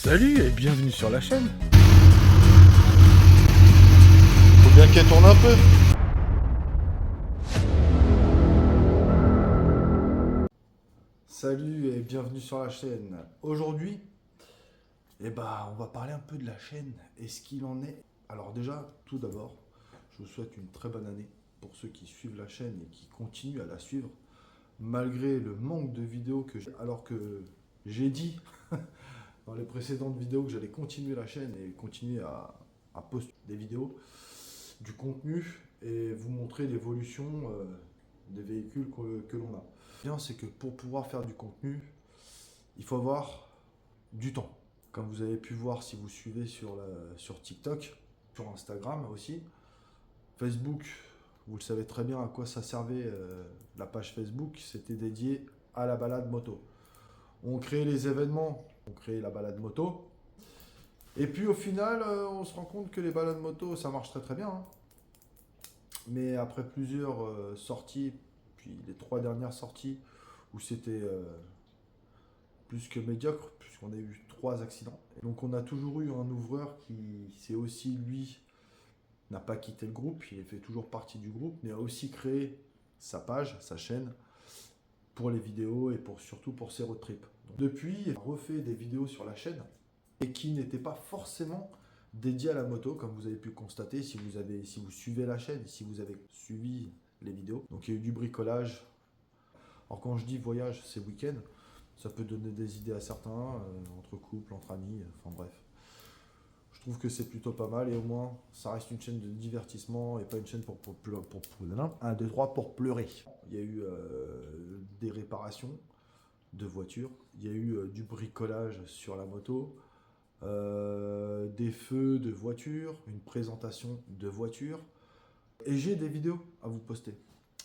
Salut et bienvenue sur la chaîne. Faut bien qu'elle tourne un peu. Salut et bienvenue sur la chaîne. Aujourd'hui, on va parler un peu de la chaîne et ce qu'il en est. Alors déjà, tout d'abord, je vous souhaite une très bonne année pour ceux qui suivent la chaîne et qui continuent à la suivre. Malgré le manque de vidéos que j'ai, alors que j'ai dit dans les précédentes vidéos que j'allais continuer la chaîne et continuer à poster des vidéos, du contenu et vous montrer l'évolution des véhicules que l'on a. Bien, c'est que pour pouvoir faire du contenu, il faut avoir du temps. Comme vous avez pu voir si vous suivez sur TikTok, sur Instagram aussi, Facebook, vous le savez très bien à quoi ça servait la page Facebook, c'était dédié à la balade moto. On crée les événements, on crée la balade moto, et puis au final, on se rend compte que les balades moto, ça marche très très bien, hein. Mais après plusieurs sorties, puis les 3 dernières sorties, où c'était plus que médiocre, puisqu'on a eu 3 accidents. Et donc on a toujours eu un ouvreur qui, c'est aussi lui, n'a pas quitté le groupe, il fait toujours partie du groupe, mais a aussi créé sa page, sa chaîne, pour les vidéos et surtout pour ses road trips. Donc, depuis, il a refait des vidéos sur la chaîne, et qui n'étaient pas forcément dédiées à la moto, comme vous avez pu le constater si vous suivez la chaîne, si vous avez suivi les vidéos. Donc il y a eu du bricolage. Alors quand je dis voyage, c'est week-end, ça peut donner des idées à certains, entre couples, entre amis, enfin bref. Je trouve que c'est plutôt pas mal et au moins ça reste une chaîne de divertissement et pas une chaîne pour 1, 2, 3 pour pleurer. Il y a eu des réparations de voitures, il y a eu du bricolage sur la moto, des feux de voitures, une présentation de voitures et j'ai des vidéos à vous poster.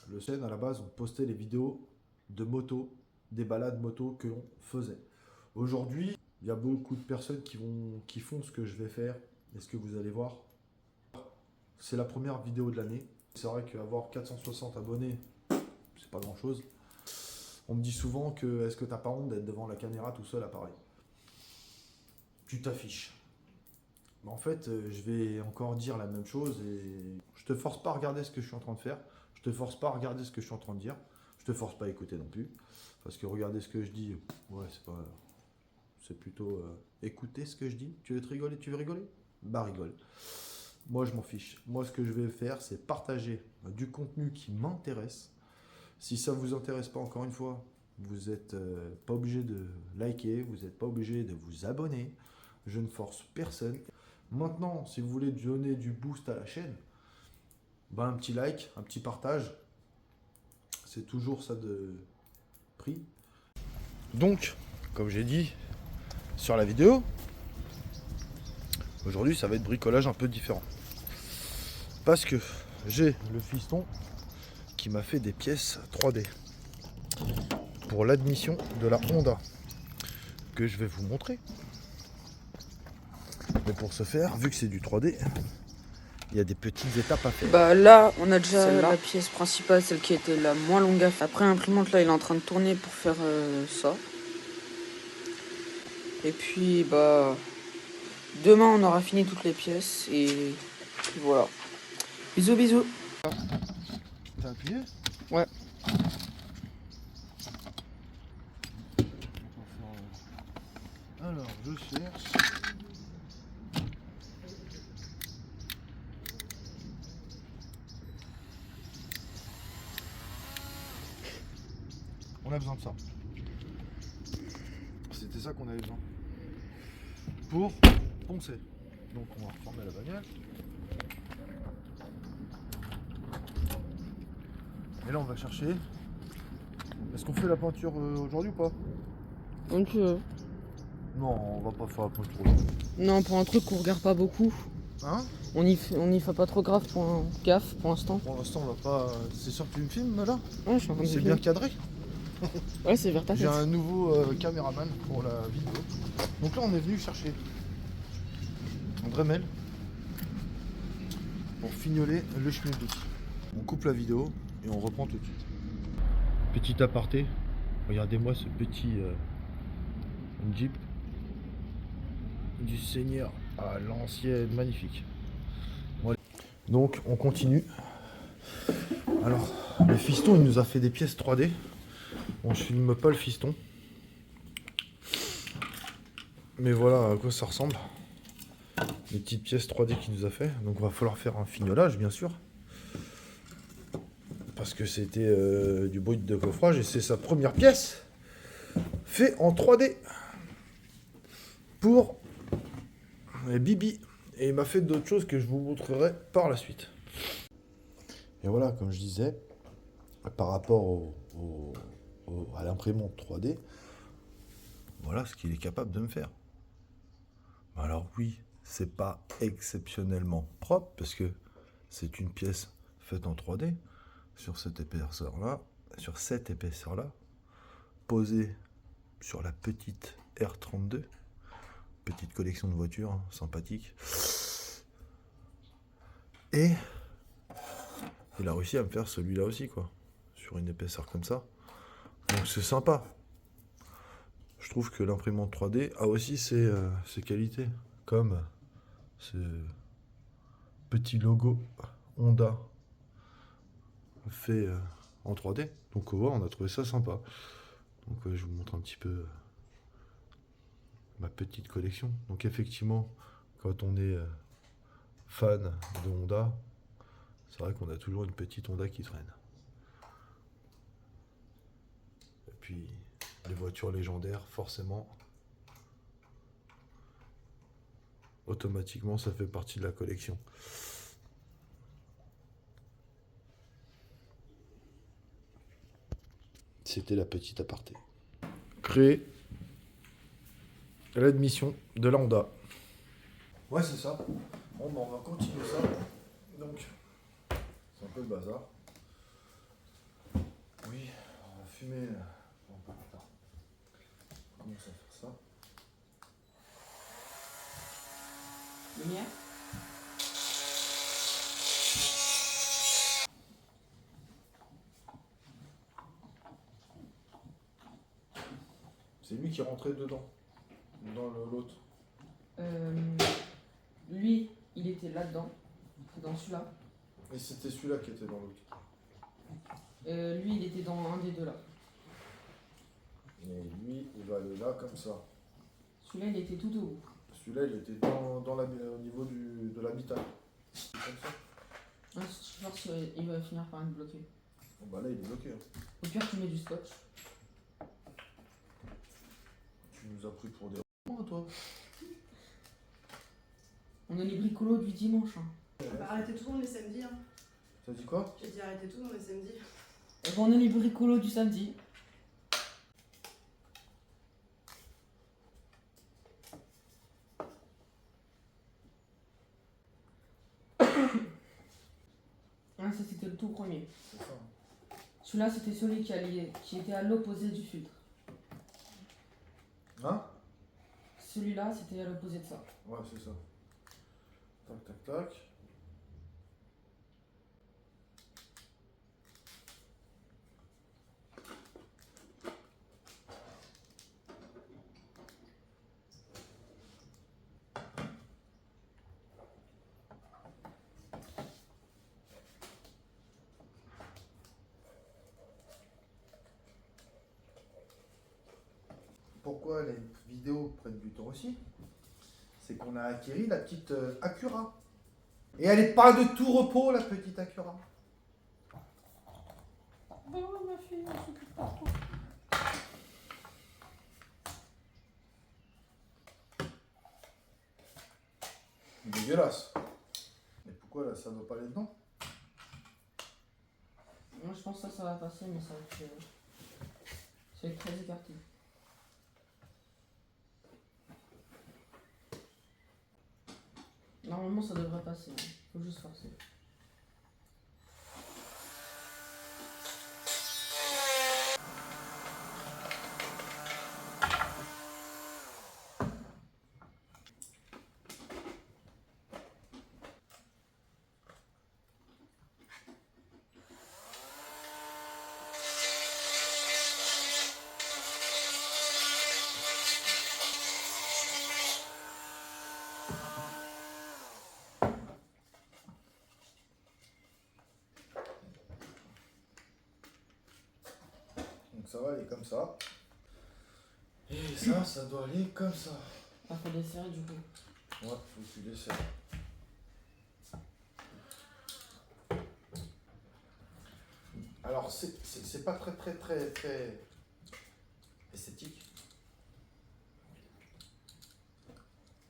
Le chaîne à la base on postait les vidéos de moto, des balades moto que l'on faisait. Aujourd'hui, il y a beaucoup de personnes qui font ce que je vais faire et ce que vous allez voir. C'est la première vidéo de l'année. C'est vrai qu'avoir 460 abonnés, c'est pas grand chose. On me dit souvent que est-ce que t'as pas honte d'être devant la caméra tout seul à Paris? Tu t'affiches. Mais en fait, je vais encore dire la même chose et je te force pas à regarder ce que je suis en train de faire. Je te force pas à regarder ce que je suis en train de dire. Je te force pas à écouter non plus. Parce que regarder ce que je dis, ouais, c'est pas... C'est plutôt écouter ce que je dis. Tu veux te rigoler? Tu veux rigoler? Bah rigole. Moi je m'en fiche. Moi ce que je vais faire c'est partager du contenu qui m'intéresse. Si ça vous intéresse pas, encore une fois, vous n'êtes pas obligé de liker, vous n'êtes pas obligé de vous abonner. Je ne force personne. Maintenant, si vous voulez donner du boost à la chaîne, bah, un petit like, un petit partage, c'est toujours ça de prix. Donc, comme j'ai dit sur la vidéo, aujourd'hui ça va être bricolage un peu différent. Parce que j'ai le fiston qui m'a fait des pièces 3D pour l'admission de la Honda que je vais vous montrer. Mais pour ce faire, vu que c'est du 3D, il y a des petites étapes à faire. Bah là, on a déjà la pièce principale, celle qui était la moins longue à faire. Après imprimante, là, il est en train de tourner pour faire ça. Et puis, bah, demain, on aura fini toutes les pièces et voilà. Bisous, bisous. T'as appuyé? Ouais. Alors, je cherche. On a besoin de ça. C'était ça qu'on avait besoin. Pour poncer. Donc on va reformer la bagnole. Et là on va chercher. Est-ce qu'on fait la peinture aujourd'hui ou pas? Comme tu veux. Non, on va pas faire la peinture aujourd'hui. Non, pour un truc qu'on regarde pas beaucoup. Hein? On y fait pas trop gaffe pour l'instant. Pour l'instant on va pas. C'est sûr que tu me filmes là? Ouais, je suis en train de C'est filmer. bien cadré. Ouais, c'est vers ta J'ai tête. un nouveau caméraman pour la vidéo. Donc là on est venu chercher un Dremel pour fignoler le schmilblick. On coupe la vidéo et on reprend tout de suite. Petit aparté, regardez-moi ce petit Jeep. du Seigneur à l'ancienne, magnifique. Bon, donc on continue. Alors, le fiston, il nous a fait des pièces 3D. Bon, je filme pas le fiston. Mais voilà à quoi ça ressemble. Les petites pièces 3D qu'il nous a fait. Donc va falloir faire un fignolage, bien sûr. Parce que c'était du bruit de coffrage et c'est sa première pièce fait en 3D pour Bibi. Et il m'a fait d'autres choses que je vous montrerai par la suite. Et voilà, comme je disais, par rapport à l'imprimante 3D, voilà ce qu'il est capable de me faire. Alors oui, c'est pas exceptionnellement propre parce que c'est une pièce faite en 3D sur cette épaisseur-là, posée sur la petite R32, petite collection de voitures, hein, sympathique. Et il a réussi à me faire celui-là aussi, quoi, sur une épaisseur comme ça. Donc c'est sympa. Je trouve que l'imprimante 3D a aussi ses qualités, comme ce petit logo Honda fait en 3D. Donc ouais, on a trouvé ça sympa. Donc je vous montre un petit peu ma petite collection. Donc effectivement, quand on est fan de Honda, c'est vrai qu'on a toujours une petite Honda qui traîne. Et puis les voitures légendaires, forcément, automatiquement, ça fait partie de la collection. C'était la petite aparté. Créer l'admission de la Honda. Ouais, c'est ça. Bon, ben, on va continuer ça. Donc, c'est un peu le bazar. Oui, on va fumer un peu plus tard. On commence à faire ça. Lumière. C'est lui qui est rentré dedans, dans l'autre. Lui, il était là-dedans. C'est dans celui-là. Et c'était celui-là qui était dans l'autre. Lui, il était dans un des deux là. Et lui, il va aller là comme ça. Celui-là, il était tout au bout. Celui-là, il était au niveau de l'habitat. Comme ça. Ah, je pense qu'il va finir par être bloqué. Bon, bah là, il est bloqué. Hein. Au pire, tu mets du scotch. Tu nous as pris pour des toi. On a les bricolos du dimanche. Hein. Bah, arrêtez tout le monde les samedis. Hein. T'as dit quoi? J'ai dit arrêtez tout le monde les samedis. Et ben, on a les bricolos du samedi. Ah, ça c'était le tout premier. C'est ça. Celui-là c'était celui qui était à l'opposé du filtre. Hein? Celui-là c'était à l'opposé de ça. Ouais, c'est ça. Tac, tac, tac. Pourquoi les vidéos prennent du temps aussi? C'est qu'on a acquis la petite Acura. Et elle n'est pas de tout repos, la petite Acura. Oh ma fille, on s'occupe pas trop. Dégueulasse. Mais pourquoi là, ça ne doit pas aller dedans? Moi je pense que ça va passer, mais ça va être très écarté. Normalement ça devrait passer, hein. Faut juste forcer. ça va aller comme ça. Et ça doit aller comme ça. Ah, faut les serrer du coup. Ouais, faut que tu les serres. Alors, c'est pas très esthétique.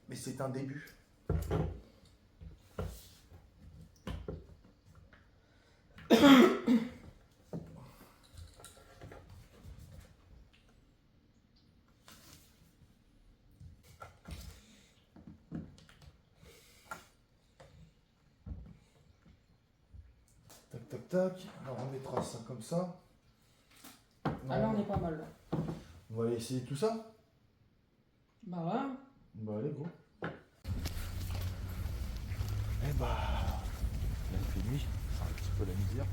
Mais c'est un début. Tac, tac, tac. Alors, on mettra ça comme ça. Ah là, on est pas mal là. On va aller essayer tout ça. Bah ouais. Bah allez, gros. Eh bah, il fait nuit, c'est un petit peu la misère.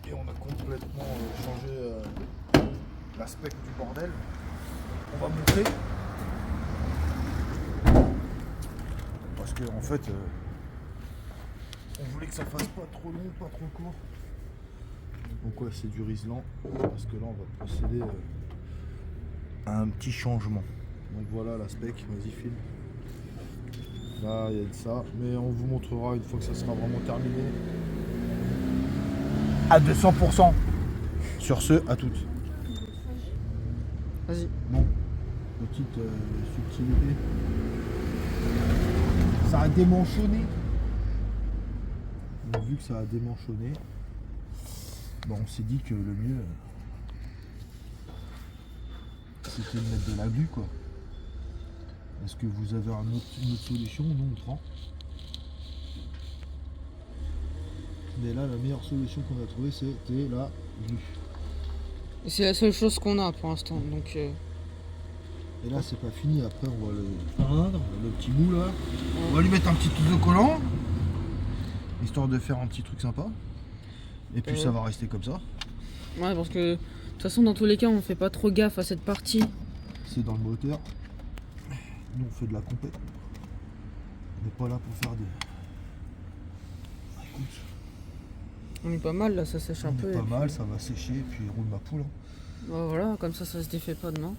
Et on a complètement changé l'aspect du bordel. On va monter. Parce que en fait, on voulait que ça fasse pas trop long, pas trop court. Donc ouais, c'est du riselant. Parce que là, on va procéder à un petit changement. Donc voilà la spec, vas-y filme. Là il y a de ça, mais on vous montrera une fois que ça sera vraiment terminé. À 200%. Sur ce, à toutes. Vas-y. Bon, petite subtilité. Ça a démanchonné. Donc, vu que ça a démanchonné, bon, on s'est dit que le mieux c'était de mettre de la glu quoi. Est-ce que vous avez une autre solution? Nous on prend. Mais là la meilleure solution qu'on a trouvée c'était la glu. Et c'est la seule chose qu'on a pour l'instant, donc... Et là c'est pas fini, après on va le peindre, le petit bout là. On va lui mettre un petit autocollant, histoire de faire un petit truc sympa. Et puis ça va rester comme ça. Ouais, parce que de toute façon, dans tous les cas, on fait pas trop gaffe à cette partie. C'est dans le moteur. Nous on fait de la compète. On n'est pas là pour faire des... Écoute, On est pas mal là, ça sèche un on peu. est et pas puis- mal, ça va sécher, et puis roule ma poule. Hein. Bah voilà, comme ça se défait pas demain.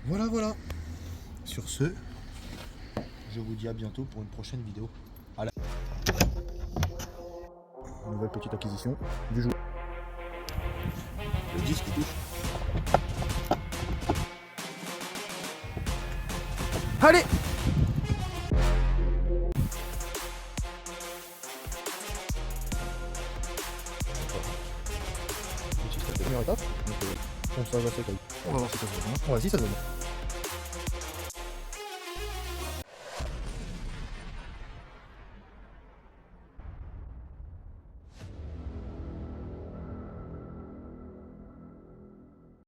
Voilà, voilà. Sur ce, je vous dis à bientôt pour une prochaine vidéo. À la... Nouvelle petite acquisition du jour. Le disque touche. Allez! Première étape, donc on va voir si ça se donne. On va voir si ça se donne.